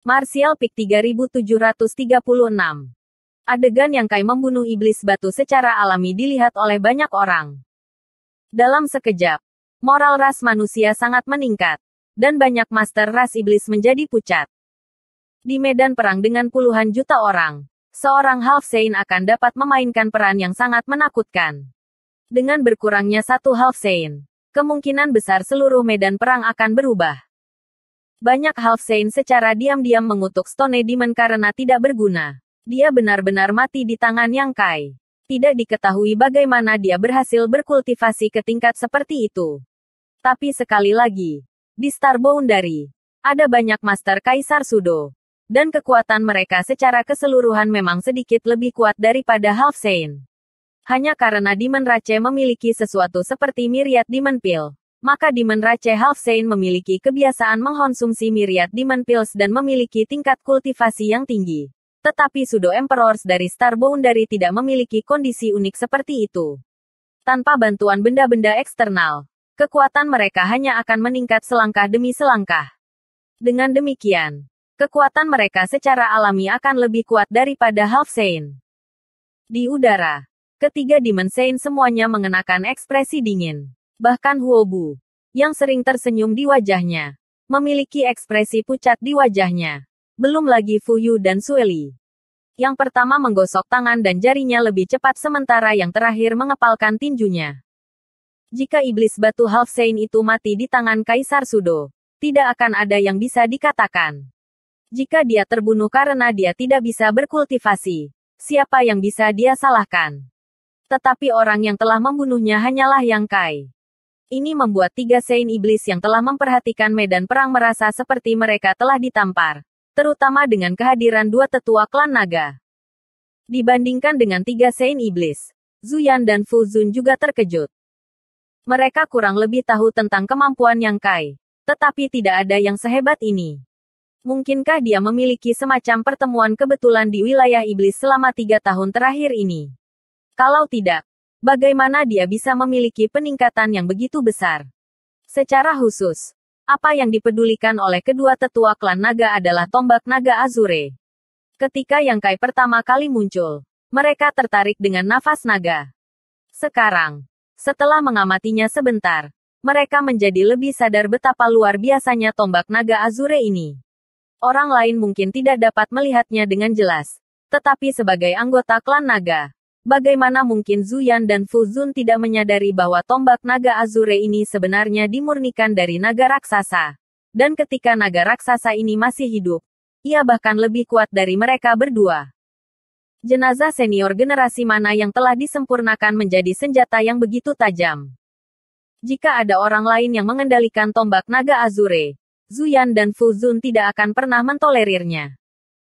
Martial Peak 3736. Adegan Yang Kai membunuh iblis batu secara alami dilihat oleh banyak orang. Dalam sekejap, moral ras manusia sangat meningkat, dan banyak master ras iblis menjadi pucat. Di medan perang dengan puluhan juta orang, seorang Half Saint akan dapat memainkan peran yang sangat menakutkan. Dengan berkurangnya satu Half Saint, kemungkinan besar seluruh medan perang akan berubah. Banyak Half Saint secara diam-diam mengutuk Stone Demon karena tidak berguna. Dia benar-benar mati di tangan Yang Kai. Tidak diketahui bagaimana dia berhasil berkultivasi ke tingkat seperti itu. Tapi sekali lagi, di Star Boundary, ada banyak Master Kaisar Sudo. Dan kekuatan mereka secara keseluruhan memang sedikit lebih kuat daripada Half Saint. Hanya karena Demon Rache memiliki sesuatu seperti Myriad Demon Pill, maka Demon Rache Half Saint memiliki kebiasaan mengkonsumsi Myriad Demon Pills dan memiliki tingkat kultivasi yang tinggi. Tetapi Pseudo Emperors dari Star Boundary tidak memiliki kondisi unik seperti itu. Tanpa bantuan benda-benda eksternal, kekuatan mereka hanya akan meningkat selangkah demi selangkah. Dengan demikian, kekuatan mereka secara alami akan lebih kuat daripada Half Saint. Di udara, ketiga Demon Saint semuanya mengenakan ekspresi dingin. Bahkan Huobu, yang sering tersenyum di wajahnya, memiliki ekspresi pucat di wajahnya. Belum lagi Fuyu dan Sueli. Yang pertama menggosok tangan dan jarinya lebih cepat sementara yang terakhir mengepalkan tinjunya. Jika iblis batu Half Saint itu mati di tangan Kaisar Sudo, tidak akan ada yang bisa dikatakan. Jika dia terbunuh karena dia tidak bisa berkultivasi, siapa yang bisa dia salahkan? Tetapi orang yang telah membunuhnya hanyalah Yang Kai. Ini membuat tiga Saint Iblis yang telah memperhatikan medan perang merasa seperti mereka telah ditampar, terutama dengan kehadiran dua tetua klan naga. Dibandingkan dengan tiga Saint Iblis, Zuyan dan Fu Zun juga terkejut. Mereka kurang lebih tahu tentang kemampuan Yang Kai, tetapi tidak ada yang sehebat ini. Mungkinkah dia memiliki semacam pertemuan kebetulan di wilayah iblis selama 3 tahun terakhir ini? Kalau tidak, bagaimana dia bisa memiliki peningkatan yang begitu besar? Secara khusus, apa yang dipedulikan oleh kedua tetua klan naga adalah tombak naga Azure. Ketika Yang Kai pertama kali muncul, mereka tertarik dengan nafas naga. Sekarang, setelah mengamatinya sebentar, mereka menjadi lebih sadar betapa luar biasanya tombak naga Azure ini. Orang lain mungkin tidak dapat melihatnya dengan jelas, tetapi sebagai anggota klan naga, bagaimana mungkin Zuyan dan Fu Zun tidak menyadari bahwa tombak naga Azure ini sebenarnya dimurnikan dari naga raksasa? Dan ketika naga raksasa ini masih hidup, ia bahkan lebih kuat dari mereka berdua. Jenazah senior generasi mana yang telah disempurnakan menjadi senjata yang begitu tajam? Jika ada orang lain yang mengendalikan tombak naga Azure, Zuyan dan Fu Zun tidak akan pernah mentolerirnya.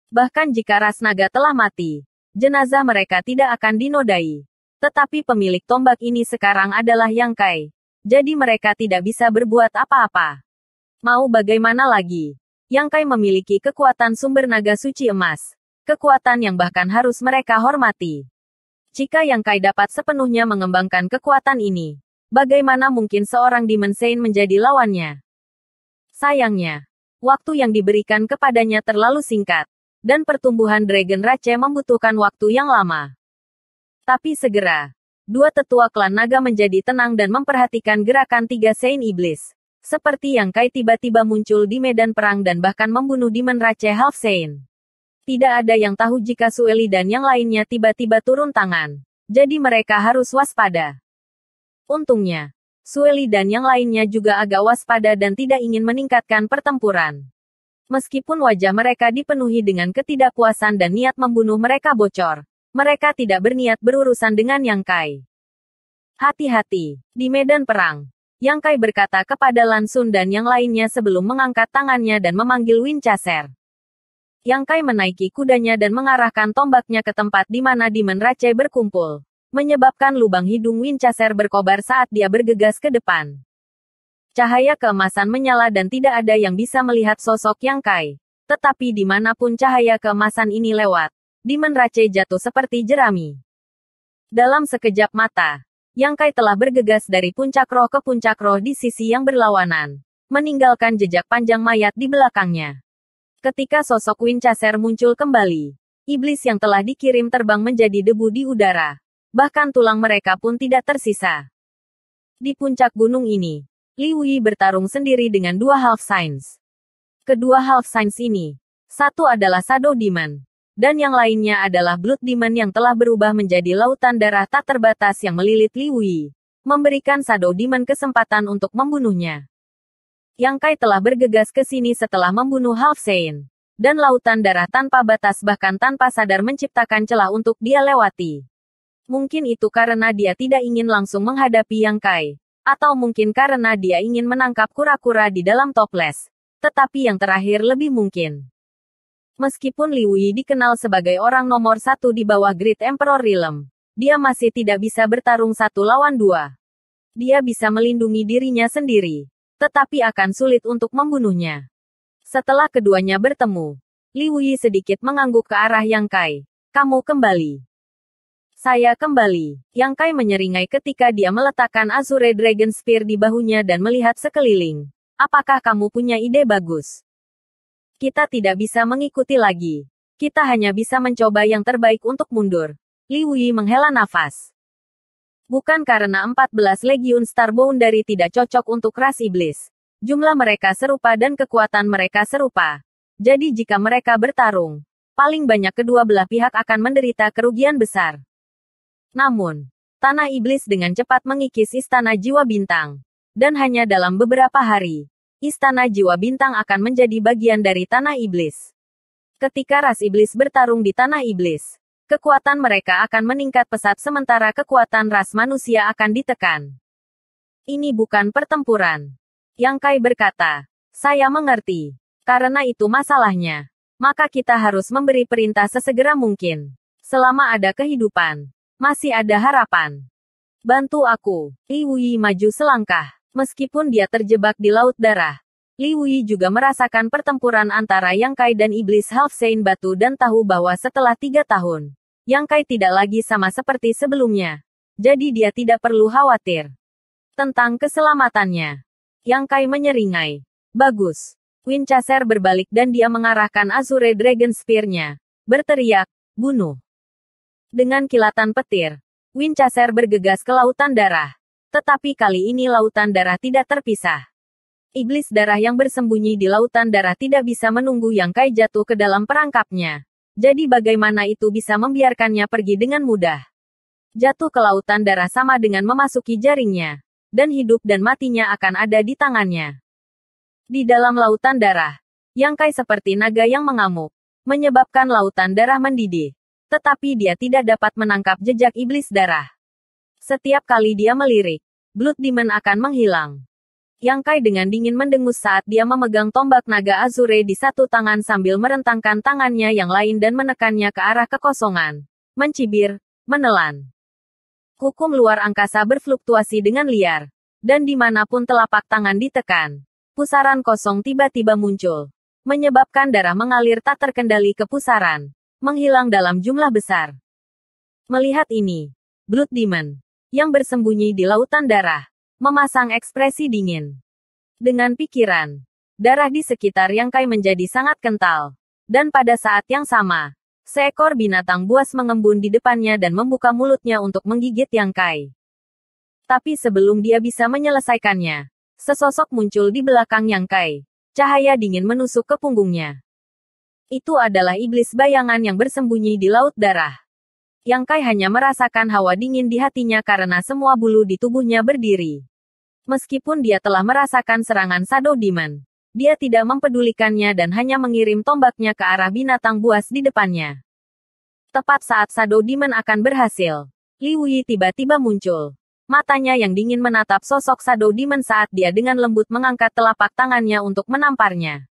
Bahkan jika ras naga telah mati, jenazah mereka tidak akan dinodai. Tetapi pemilik tombak ini sekarang adalah Yang Kai. Jadi mereka tidak bisa berbuat apa-apa. Mau bagaimana lagi? Yang Kai memiliki kekuatan sumber naga suci emas. Kekuatan yang bahkan harus mereka hormati. Jika Yang Kai dapat sepenuhnya mengembangkan kekuatan ini, bagaimana mungkin seorang Demon Saint menjadi lawannya? Sayangnya, waktu yang diberikan kepadanya terlalu singkat. Dan pertumbuhan Dragon Rache membutuhkan waktu yang lama. Tapi segera, dua tetua klan naga menjadi tenang dan memperhatikan gerakan tiga Saint Iblis. Seperti Yang Kai tiba-tiba muncul di medan perang dan bahkan membunuh Demon Rache Half Saint. Tidak ada yang tahu jika Sueli dan yang lainnya tiba-tiba turun tangan. Jadi mereka harus waspada. Untungnya, Sueli dan yang lainnya juga agak waspada dan tidak ingin meningkatkan pertempuran. Meskipun wajah mereka dipenuhi dengan ketidakpuasan dan niat membunuh mereka bocor, mereka tidak berniat berurusan dengan Yang Kai. Hati-hati, di medan perang. Yang Kai berkata kepada Lan Xun dan yang lainnya sebelum mengangkat tangannya dan memanggil Winchester. Yang Kai menaiki kudanya dan mengarahkan tombaknya ke tempat di mana Demon Rache berkumpul, menyebabkan lubang hidung Winchester berkobar saat dia bergegas ke depan. Cahaya keemasan menyala dan tidak ada yang bisa melihat sosok Yang Kai. Tetapi dimanapun cahaya keemasan ini lewat, Demon Rache jatuh seperti jerami. Dalam sekejap mata, Yang Kai telah bergegas dari puncak roh ke puncak roh di sisi yang berlawanan, meninggalkan jejak panjang mayat di belakangnya. Ketika sosok Winchester muncul kembali, iblis yang telah dikirim terbang menjadi debu di udara. Bahkan tulang mereka pun tidak tersisa. Di puncak gunung ini, Liu Yi bertarung sendiri dengan dua Half Saints. Kedua Half Saints ini, satu adalah Shadow Demon, dan yang lainnya adalah Blood Demon yang telah berubah menjadi lautan darah tak terbatas yang melilit Liu Yi, memberikan Shadow Demon kesempatan untuk membunuhnya. Yang Kai telah bergegas ke sini setelah membunuh Half Saint, dan lautan darah tanpa batas bahkan tanpa sadar menciptakan celah untuk dia lewati. Mungkin itu karena dia tidak ingin langsung menghadapi Yang Kai, atau mungkin karena dia ingin menangkap kura-kura di dalam toples. Tetapi yang terakhir lebih mungkin. Meskipun Liu Yi dikenal sebagai orang nomor satu di bawah Great Emperor Realm, dia masih tidak bisa bertarung satu lawan dua. Dia bisa melindungi dirinya sendiri, tetapi akan sulit untuk membunuhnya. Setelah keduanya bertemu, Liu Yi sedikit mengangguk ke arah Yang Kai. Kamu kembali. Saya kembali. Yang Kai menyeringai ketika dia meletakkan Azure Dragon Spear di bahunya dan melihat sekeliling. Apakah kamu punya ide bagus? Kita tidak bisa mengikuti lagi. Kita hanya bisa mencoba yang terbaik untuk mundur. Liu Yi menghela nafas. Bukan karena 14 Legiun Starboundary tidak cocok untuk ras iblis. Jumlah mereka serupa dan kekuatan mereka serupa. Jadi jika mereka bertarung, paling banyak kedua belah pihak akan menderita kerugian besar. Namun, tanah iblis dengan cepat mengikis istana jiwa bintang. Dan hanya dalam beberapa hari, istana jiwa bintang akan menjadi bagian dari tanah iblis. Ketika ras iblis bertarung di tanah iblis, kekuatan mereka akan meningkat pesat sementara kekuatan ras manusia akan ditekan. Ini bukan pertempuran. Yang Kai berkata, saya mengerti. Karena itu masalahnya. Maka kita harus memberi perintah sesegera mungkin. Selama ada kehidupan, masih ada harapan. Bantu aku. Liu Yi maju selangkah. Meskipun dia terjebak di laut darah, Liu Yi juga merasakan pertempuran antara Yang Kai dan iblis Half Saint batu dan tahu bahwa setelah 3 tahun, Yang Kai tidak lagi sama seperti sebelumnya. Jadi dia tidak perlu khawatir tentang keselamatannya. Yang Kai menyeringai. Bagus. Winchester berbalik dan dia mengarahkan Azure Dragon Spear-nya. Berteriak, bunuh. Dengan kilatan petir, Winchester bergegas ke lautan darah. Tetapi kali ini lautan darah tidak terpisah. Iblis darah yang bersembunyi di lautan darah tidak bisa menunggu Yang Kai jatuh ke dalam perangkapnya. Jadi bagaimana itu bisa membiarkannya pergi dengan mudah? Jatuh ke lautan darah sama dengan memasuki jaringnya. Dan hidup dan matinya akan ada di tangannya. Di dalam lautan darah, Yang Kai seperti naga yang mengamuk, menyebabkan lautan darah mendidih. Tetapi dia tidak dapat menangkap jejak iblis darah. Setiap kali dia melirik, Blood Demon akan menghilang. Yang Kai dengan dingin mendengus saat dia memegang tombak naga Azure di satu tangan sambil merentangkan tangannya yang lain dan menekannya ke arah kekosongan. Mencibir, menelan. Hukum luar angkasa berfluktuasi dengan liar. Dan dimanapun telapak tangan ditekan, pusaran kosong tiba-tiba muncul. Menyebabkan darah mengalir tak terkendali ke pusaran. Menghilang dalam jumlah besar. Melihat ini, Blood Demon, yang bersembunyi di lautan darah, memasang ekspresi dingin. Dengan pikiran, darah di sekitar Yang Kai menjadi sangat kental. Dan pada saat yang sama, seekor binatang buas mengembun di depannya dan membuka mulutnya untuk menggigit Yang Kai. Tapi sebelum dia bisa menyelesaikannya, sesosok muncul di belakang Yang Kai. Cahaya dingin menusuk ke punggungnya. Itu adalah iblis bayangan yang bersembunyi di laut darah. Yang Kai hanya merasakan hawa dingin di hatinya karena semua bulu di tubuhnya berdiri. Meskipun dia telah merasakan serangan Shadow Demon, dia tidak mempedulikannya dan hanya mengirim tombaknya ke arah binatang buas di depannya. Tepat saat Shadow Demon akan berhasil, Liu Yi tiba-tiba muncul. Matanya yang dingin menatap sosok Shadow Demon saat dia dengan lembut mengangkat telapak tangannya untuk menamparnya.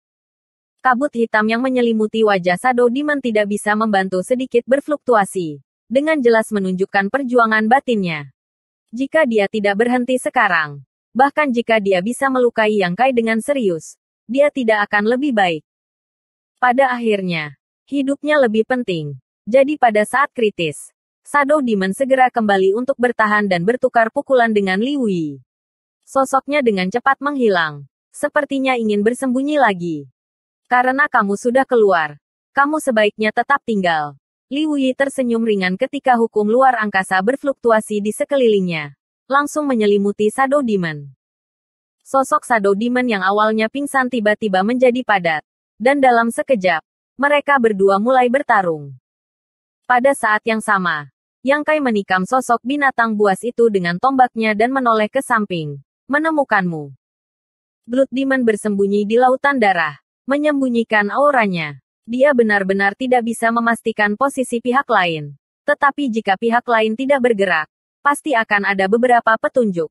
Kabut hitam yang menyelimuti wajah Shadow Demon tidak bisa membantu sedikit berfluktuasi. Dengan jelas menunjukkan perjuangan batinnya. Jika dia tidak berhenti sekarang, bahkan jika dia bisa melukai Yang Kai dengan serius, dia tidak akan lebih baik. Pada akhirnya, hidupnya lebih penting. Jadi pada saat kritis, Shadow Demon segera kembali untuk bertahan dan bertukar pukulan dengan Liu Yi. Sosoknya dengan cepat menghilang. Sepertinya ingin bersembunyi lagi. Karena kamu sudah keluar, kamu sebaiknya tetap tinggal. Liu Yi tersenyum ringan ketika hukum luar angkasa berfluktuasi di sekelilingnya. Langsung menyelimuti Shadow Demon. Sosok Shadow Demon yang awalnya pingsan tiba-tiba menjadi padat. Dan dalam sekejap, mereka berdua mulai bertarung. Pada saat yang sama, Yang Kai menikam sosok binatang buas itu dengan tombaknya dan menoleh ke samping. Menemukanmu. Blood Demon bersembunyi di lautan darah. Menyembunyikan auranya. Dia benar-benar tidak bisa memastikan posisi pihak lain. Tetapi jika pihak lain tidak bergerak, pasti akan ada beberapa petunjuk.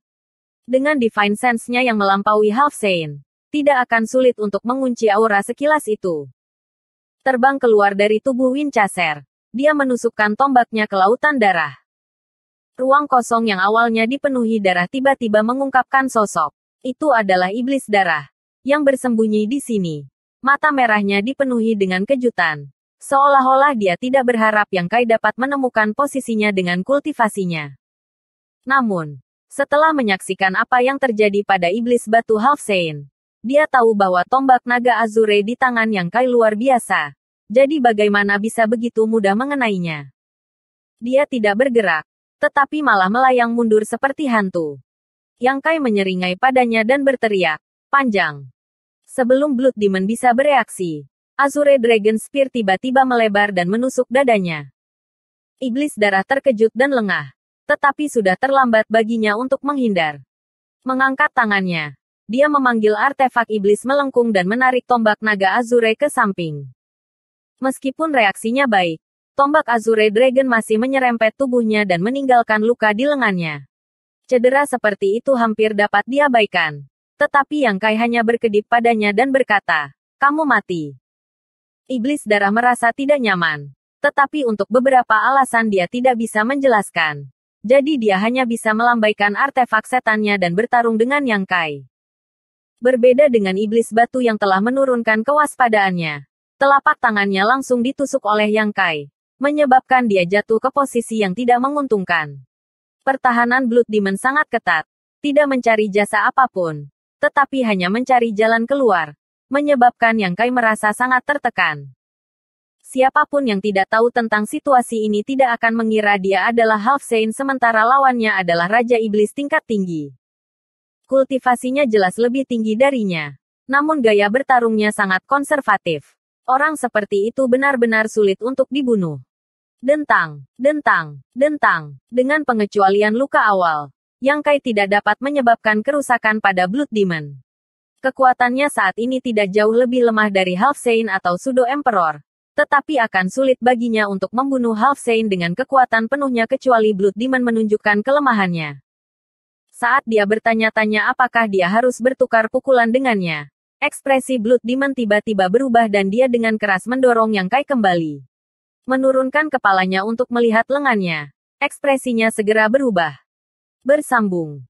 Dengan Divine Sense-nya yang melampaui Half Saint, tidak akan sulit untuk mengunci aura sekilas itu. Terbang keluar dari tubuh Winchester, dia menusukkan tombaknya ke lautan darah. Ruang kosong yang awalnya dipenuhi darah tiba-tiba mengungkapkan sosok. Itu adalah iblis darah yang bersembunyi di sini. Mata merahnya dipenuhi dengan kejutan. Seolah-olah dia tidak berharap Yang Kai dapat menemukan posisinya dengan kultivasinya. Namun, setelah menyaksikan apa yang terjadi pada iblis batu Half Saint, dia tahu bahwa tombak naga Azure di tangan Yang Kai luar biasa. Jadi bagaimana bisa begitu mudah mengenainya? Dia tidak bergerak, tetapi malah melayang mundur seperti hantu. Yang Kai menyeringai padanya dan berteriak, "Panjang!" Sebelum Blood Demon bisa bereaksi, Azure Dragon Spear tiba-tiba melebar dan menusuk dadanya. Iblis darah terkejut dan lengah. Tetapi sudah terlambat baginya untuk menghindar. Mengangkat tangannya, dia memanggil artefak iblis melengkung dan menarik tombak naga Azure ke samping. Meskipun reaksinya baik, tombak Azure Dragon masih menyerempet tubuhnya dan meninggalkan luka di lengannya. Cedera seperti itu hampir dapat diabaikan. Tetapi Yang Kai hanya berkedip padanya dan berkata, "Kamu mati." Iblis darah merasa tidak nyaman. Tetapi untuk beberapa alasan dia tidak bisa menjelaskan. Jadi dia hanya bisa melambaikan artefak setannya dan bertarung dengan Yang Kai. Berbeda dengan iblis batu yang telah menurunkan kewaspadaannya. Telapak tangannya langsung ditusuk oleh Yang Kai. Menyebabkan dia jatuh ke posisi yang tidak menguntungkan. Pertahanan Blood Demon sangat ketat. Tidak mencari jasa apapun. Tetapi hanya mencari jalan keluar, menyebabkan Yang Kai merasa sangat tertekan. Siapapun yang tidak tahu tentang situasi ini tidak akan mengira dia adalah Half Saint sementara lawannya adalah Raja Iblis tingkat tinggi. Kultivasinya jelas lebih tinggi darinya. Namun gaya bertarungnya sangat konservatif. Orang seperti itu benar-benar sulit untuk dibunuh. Dentang, dentang, dentang, dengan pengecualian luka awal. Yang Kai tidak dapat menyebabkan kerusakan pada Blood Demon. Kekuatannya saat ini tidak jauh lebih lemah dari Half Saint atau Pseudo Emperor. Tetapi akan sulit baginya untuk membunuh Half Saint dengan kekuatan penuhnya kecuali Blood Demon menunjukkan kelemahannya. Saat dia bertanya-tanya apakah dia harus bertukar pukulan dengannya, ekspresi Blood Demon tiba-tiba berubah dan dia dengan keras mendorong Yang Kai kembali. Menurunkan kepalanya untuk melihat lengannya. Ekspresinya segera berubah. Bersambung.